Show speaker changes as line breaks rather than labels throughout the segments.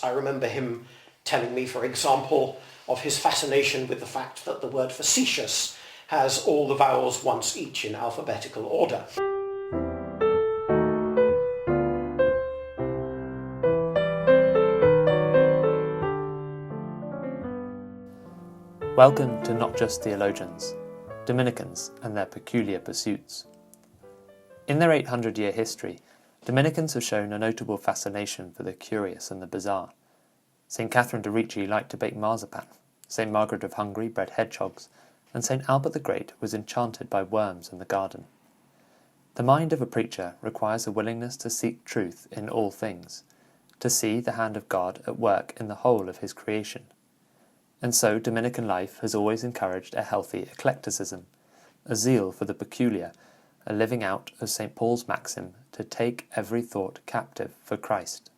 I remember him telling me, for example, of his fascination with the fact that the word facetious has all the vowels once each in alphabetical order.
Welcome to Not Just Theologians, Dominicans and their peculiar pursuits. In their 800-year history, Dominicans have shown a notable fascination for the curious and the bizarre. St. Catherine de' Ricci liked to bake marzipan, St. Margaret of Hungary bred hedgehogs, and St. Albert the Great was enchanted by worms in the garden. The mind of a preacher requires a willingness to seek truth in all things, to see the hand of God at work in the whole of his creation. And so Dominican life has always encouraged a healthy eclecticism, a zeal for the peculiar, a living out of St. Paul's maxim to take every thought captive for Christ.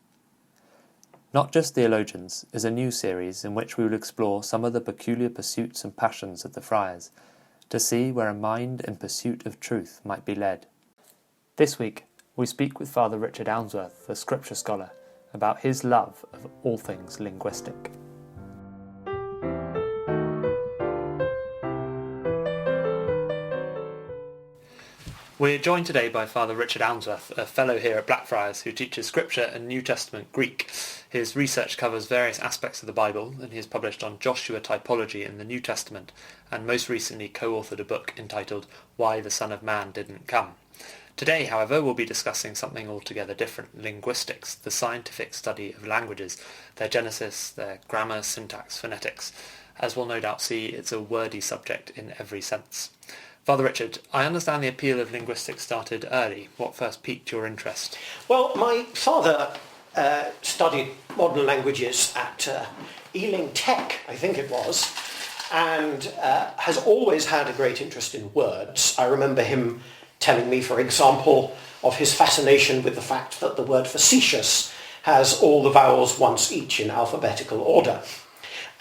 Not Just Theologians is a new series in which we will explore some of the peculiar pursuits and passions of the friars, to see where a mind in pursuit of truth might be led. This week, we speak with Fr Richard Ounsworth, a scripture scholar, about his love of all things linguistic. We're joined today by Fr Richard Ounsworth, a fellow here at Blackfriars who teaches Scripture and New Testament Greek. His research covers various aspects of the Bible, and he has published on Joshua typology in the New Testament, and most recently co-authored a book entitled Why the Son of Man Didn't Come. Today, however, we'll be discussing something altogether different: linguistics, the scientific study of languages, their genesis, their grammar, syntax, phonetics. As we'll no doubt see, it's a wordy subject in every sense. Fr Richard, I understand the appeal of linguistics started early. What first piqued your interest?
Well, my father studied modern languages at Ealing Tech, I think it was, and has always had a great interest in words. I remember him telling me, for example, of his fascination with the fact that the word facetious has all the vowels once each in alphabetical order.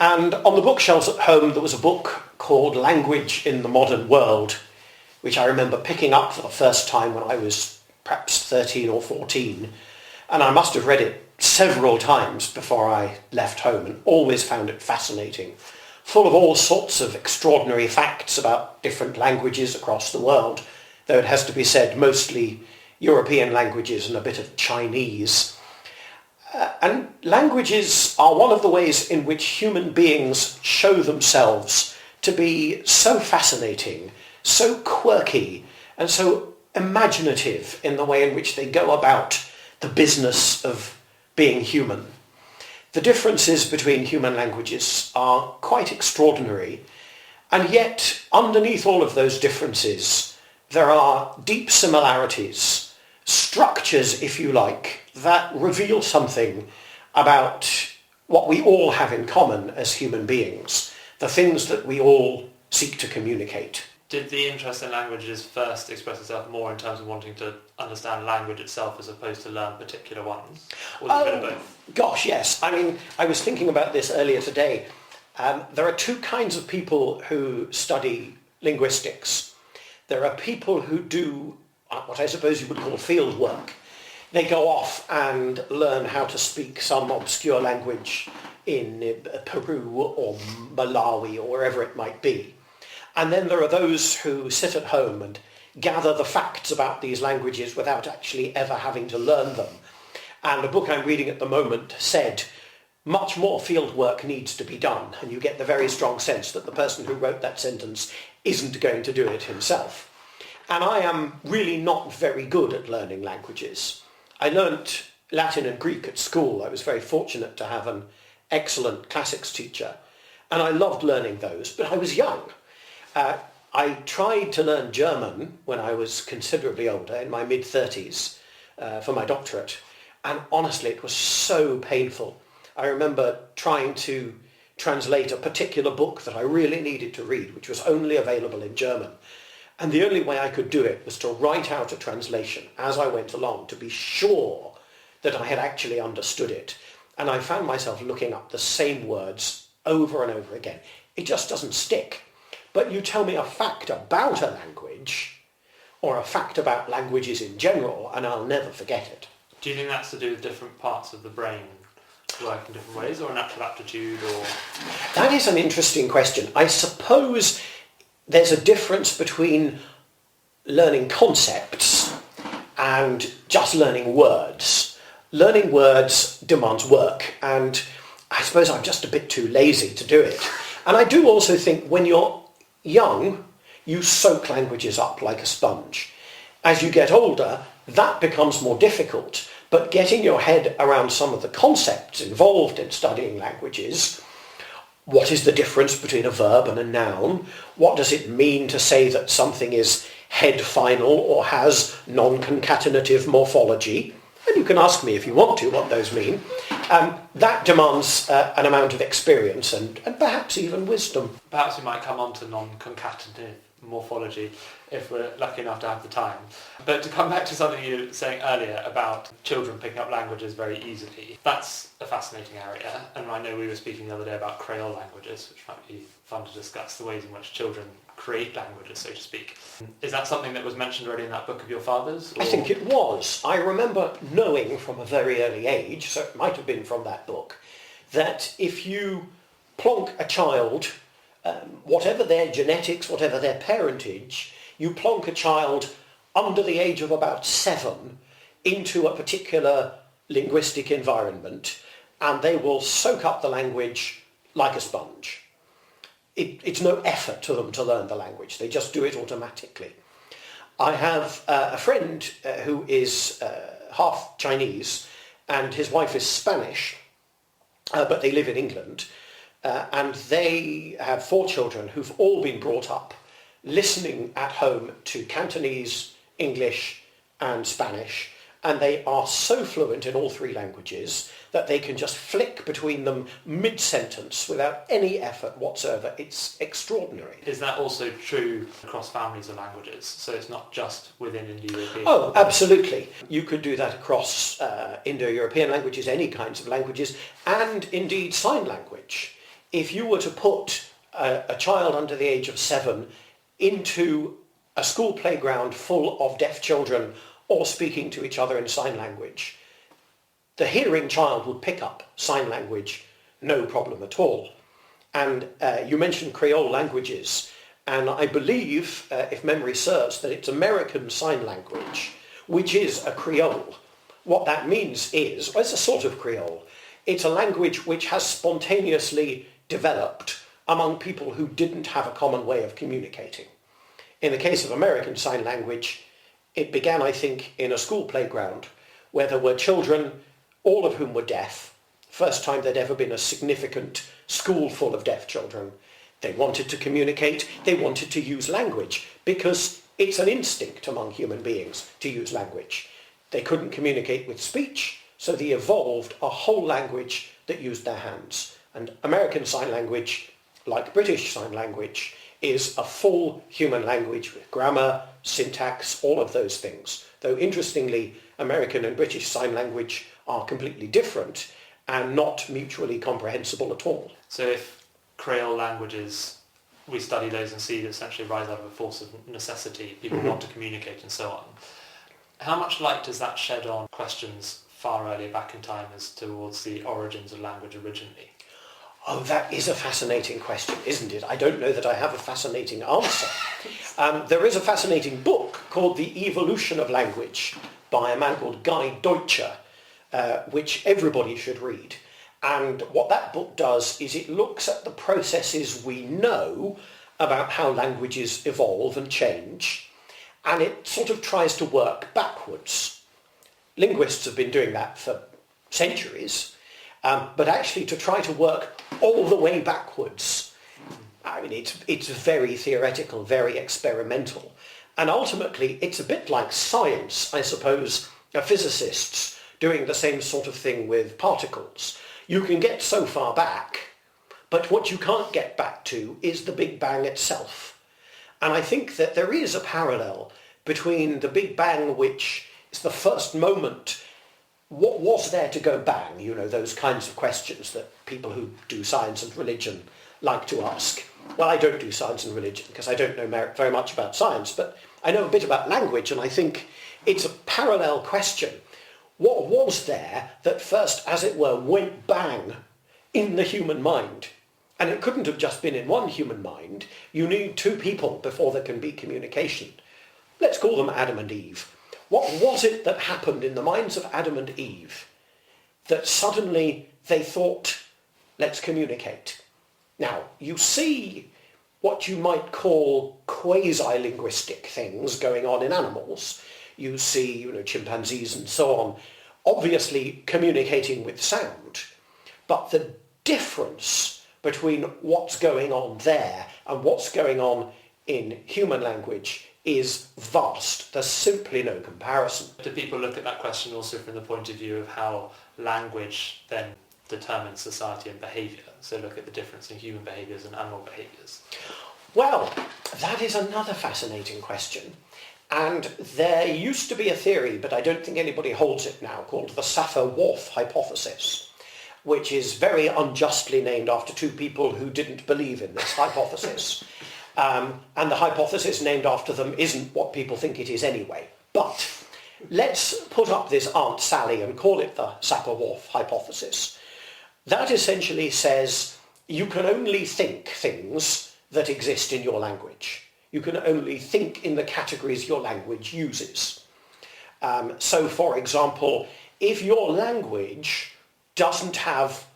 And on the bookshelves at home there was a book called Language in the Modern World, which I remember picking up for the first time when I was perhaps 13 or 14. And I must have read it several times before I left home and always found it fascinating, full of all sorts of extraordinary facts about different languages across the world, though it has to be said mostly European languages and a bit of Chinese. And languages are one of the ways in which human beings show themselves to be so fascinating, so quirky, and so imaginative in the way in which they go about the business of being human. The differences between human languages are quite extraordinary, and yet underneath all of those differences there are deep similarities, structures, if you like, that reveal something about what we all have in common as human beings, the things that we all seek to communicate.
Did the interest in languages first express itself more in terms of wanting to understand language itself as opposed to learn particular ones? Or was it a bit of both?
Gosh, yes. I mean, I was thinking about this earlier today. There are two kinds of people who study linguistics. There are people who do what I suppose you would call field work. They go off and learn how to speak some obscure language in Peru or Malawi or wherever it might be. And then there are those who sit at home and gather the facts about these languages without actually ever having to learn them. And the book I'm reading at the moment said much more field work needs to be done, and you get the very strong sense that the person who wrote that sentence isn't going to do it himself. And I am really not very good at learning languages. I learnt Latin and Greek at school. I was very fortunate to have an excellent classics teacher, and I loved learning those, but I was young. I tried to learn German when I was considerably older, in my mid-30s, for my doctorate, and honestly it was so painful. I remember trying to translate a particular book that I really needed to read, which was only available in German. And the only way I could do it was to write out a translation as I went along to be sure that I had actually understood it. And I found myself looking up the same words over and over again. It just doesn't stick. But you tell me a fact about a language, or a fact about languages in general, and I'll never forget it.
Do you think that's to do with different parts of the brain work in different ways, or a natural aptitude, or...?
That is an interesting question. I suppose there's a difference between learning concepts and just learning words. Learning words demands work, and I suppose I'm just a bit too lazy to do it. And I do also think when you're young, you soak languages up like a sponge. As you get older, that becomes more difficult, but getting your head around some of the concepts involved in studying languages, what is the difference between a verb and a noun? What does it mean to say that something is head final or has non-concatenative morphology? And you can ask me if you want to what those mean. That demands an amount of experience and perhaps even wisdom.
Perhaps we might come on to non-concatenative morphology if we're lucky enough to have the time. But to come back to something you were saying earlier about children picking up languages very easily, that's a fascinating area. And I know we were speaking the other day about Creole languages, which might be fun to discuss, the ways in which children create languages, so to speak. Is that something that was mentioned already in that book of your father's? Or?
I think it was. I remember knowing from a very early age, so it might have been from that book, that if you plonk a child, whatever their genetics, whatever their parentage, you plonk a child under the age of about 7 into a particular linguistic environment, and they will soak up the language like a sponge. It's no effort to them to learn the language. They just do it automatically. I have a friend who is half Chinese, and his wife is Spanish, but they live in England, and they have 4 children who've all been brought up listening at home to Cantonese, English and Spanish, and they are so fluent in all 3 languages that they can just flick between them mid-sentence without any effort whatsoever. It's extraordinary.
Is that also true across families of languages? So it's not just within Indo-European?
Oh, absolutely. You could do that across Indo-European languages, any kinds of languages, and indeed sign language. If you were to put a child under the age of 7 into a school playground full of deaf children or speaking to each other in sign language, the hearing child would pick up sign language no problem at all. And you mentioned Creole languages, and I believe, if memory serves, that it's American Sign Language, which is a Creole. What that means is, well, it's a sort of Creole. It's a language which has spontaneously developed among people who didn't have a common way of communicating. In the case of American Sign Language, it began, I think, in a school playground where there were children, all of whom were deaf. First time there'd ever been a significant school full of deaf children. They wanted to communicate, they wanted to use language, because it's an instinct among human beings to use language. They couldn't communicate with speech, so they evolved a whole language that used their hands. And American Sign Language, like British Sign Language, is a full human language with grammar, syntax, all of those things. Though interestingly, American and British Sign Language are completely different and not mutually comprehensible at all.
So if Creole languages, we study those and see that essentially rise out of a force of necessity, people want to communicate and so on. How much light does that shed on questions far earlier back in time as towards the origins of language originally?
Oh, that is a fascinating question, isn't it? I don't know that I have a fascinating answer. There is a fascinating book called The Evolution of Language by a man called Guy Deutscher, which everybody should read. And what that book does is it looks at the processes we know about how languages evolve and change, and it sort of tries to work backwards. Linguists have been doing that for centuries, but actually to try to work all the way backwards, I mean, it's very theoretical, very experimental. And ultimately, it's a bit like science, I suppose, physicists doing the same sort of thing with particles. You can get so far back, but what you can't get back to is the Big Bang itself. And I think that there is a parallel between the Big Bang, which is the first moment. What was there to go bang? You know, those kinds of questions that people who do science and religion like to ask. Well, I don't do science and religion because I don't know very much about science, but I know a bit about language, and I think it's a parallel question. What was there that first, as it were, went bang in the human mind? And it couldn't have just been in one human mind. You need two people before there can be communication. Let's call them Adam and Eve. What was it that happened in the minds of Adam and Eve that suddenly they thought, let's communicate? Now, you see what you might call quasi-linguistic things going on in animals. You see, chimpanzees and so on, obviously communicating with sound. But the difference between what's going on there and what's going on in human language is vast. There's simply no comparison.
Do people look at that question also from the point of view of how language then determines society and behaviour? So look at the difference in human behaviours and animal behaviours.
Well, that is another fascinating question. And there used to be a theory, but I don't think anybody holds it now, called the Sapir-Whorf hypothesis, which is very unjustly named after two people who didn't believe in this hypothesis. And the hypothesis named after them isn't what people think it is anyway. But let's put up this Aunt Sally and call it the Sapir-Whorf hypothesis. That essentially says you can only think things that exist in your language. You can only think in the categories your language uses. So, for example, if your language doesn't have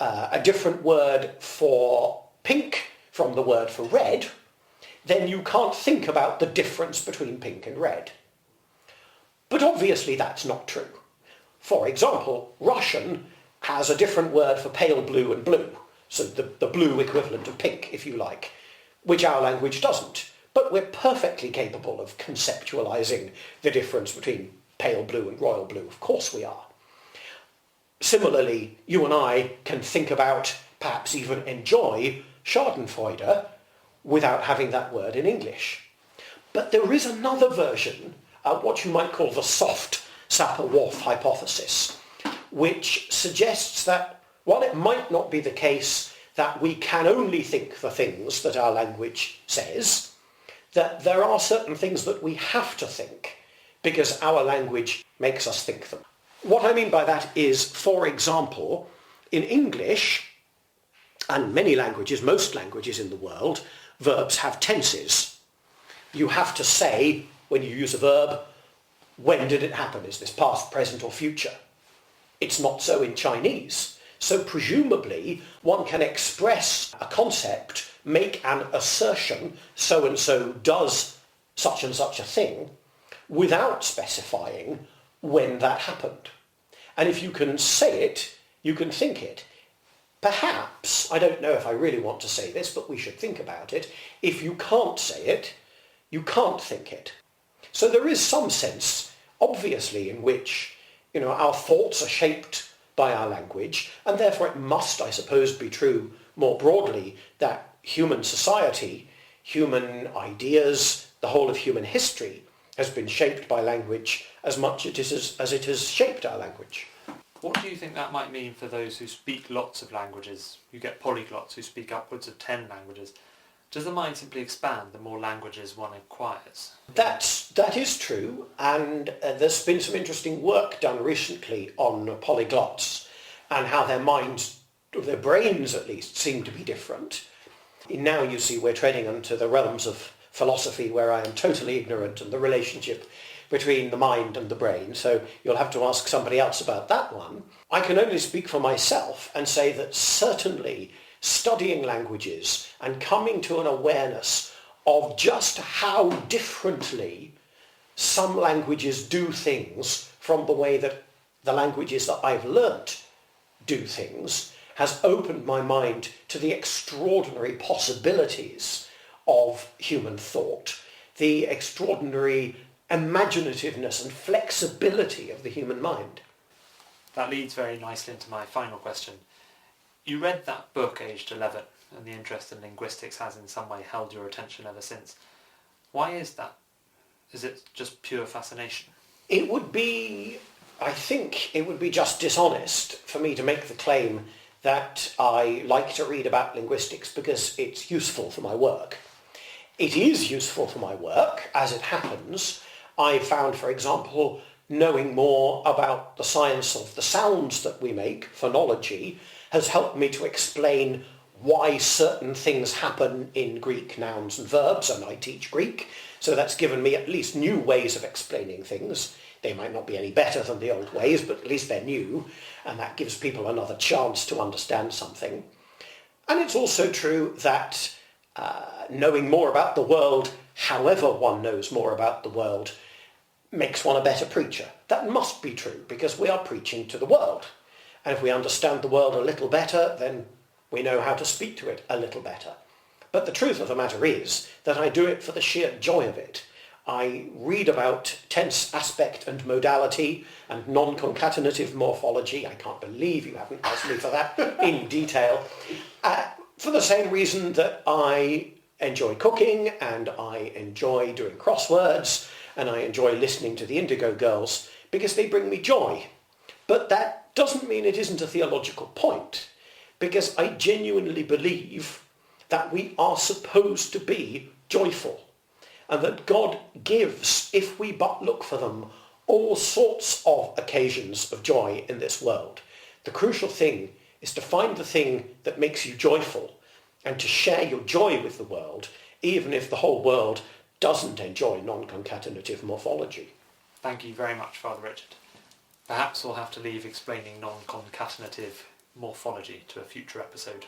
a different word for pink from the word for red, then you can't think about the difference between pink and red. But obviously that's not true. For example, Russian has a different word for pale blue and blue, so the blue equivalent of pink, if you like, which our language doesn't. But we're perfectly capable of conceptualizing the difference between pale blue and royal blue. Of course we are. Similarly, you and I can think about, perhaps even enjoy, Schadenfreude without having that word in English. But there is another version, what you might call the soft Sapir-Whorf hypothesis, which suggests that while it might not be the case that we can only think the things that our language says, that there are certain things that we have to think because our language makes us think them. What I mean by that is, for example, in English, and many languages, most languages in the world, verbs have tenses. You have to say, when you use a verb, when did it happen? Is this past, present or future? It's not so in Chinese. So presumably one can express a concept, make an assertion, so-and-so does such and such a thing, without specifying when that happened. And if you can say it, you can think it. Perhaps, I don't know if I really want to say this, but we should think about it, if you can't say it, you can't think it. So there is some sense, obviously, in which, our thoughts are shaped by our language, and therefore it must, I suppose, be true more broadly that human society, human ideas, the whole of human history has been shaped by language as much as it has shaped our language.
What do you think that might mean for those who speak lots of languages? You get polyglots who speak upwards of 10 languages. Does the mind simply expand the more languages one acquires?
That is true, and there's been some interesting work done recently on polyglots and how their minds, their brains at least, seem to be different. Now you see we're treading into the realms of philosophy where I am totally ignorant and the relationship between the mind and the brain, so you'll have to ask somebody else about that one. I can only speak for myself and say that certainly studying languages and coming to an awareness of just how differently some languages do things from the way that the languages that I've learnt do things has opened my mind to the extraordinary possibilities of human thought, the extraordinary imaginativeness and flexibility of the human mind.
That leads very nicely into my final question. You read that book aged 11, and the interest in linguistics has in some way held your attention ever since. Why is that? Is it just pure fascination?
I think it would be just dishonest for me to make the claim that I like to read about linguistics because it's useful for my work. It is useful for my work, as it happens. I found, for example, knowing more about the science of the sounds that we make, phonology, has helped me to explain why certain things happen in Greek nouns and verbs, and I teach Greek, so that's given me at least new ways of explaining things. They might not be any better than the old ways, but at least they're new, and that gives people another chance to understand something. And it's also true that knowing more about the world, however one knows more about the world, makes one a better preacher. That must be true, because we are preaching to the world. And if we understand the world a little better, then we know how to speak to it a little better. But the truth of the matter is that I do it for the sheer joy of it. I read about tense aspect and modality and non-concatenative morphology. I can't believe you haven't asked me for that in detail. For the same reason that I enjoy cooking and I enjoy doing crosswords and I enjoy listening to the Indigo Girls, because they bring me joy. But that doesn't mean it isn't a theological point, because I genuinely believe that we are supposed to be joyful, and that God gives, if we but look for them, all sorts of occasions of joy in this world. The crucial thing is to find the thing that makes you joyful and to share your joy with the world, even if the whole world doesn't enjoy non-concatenative morphology.
Thank you very much, Father Richard. Perhaps we'll have to leave explaining non-concatenative morphology to a future episode.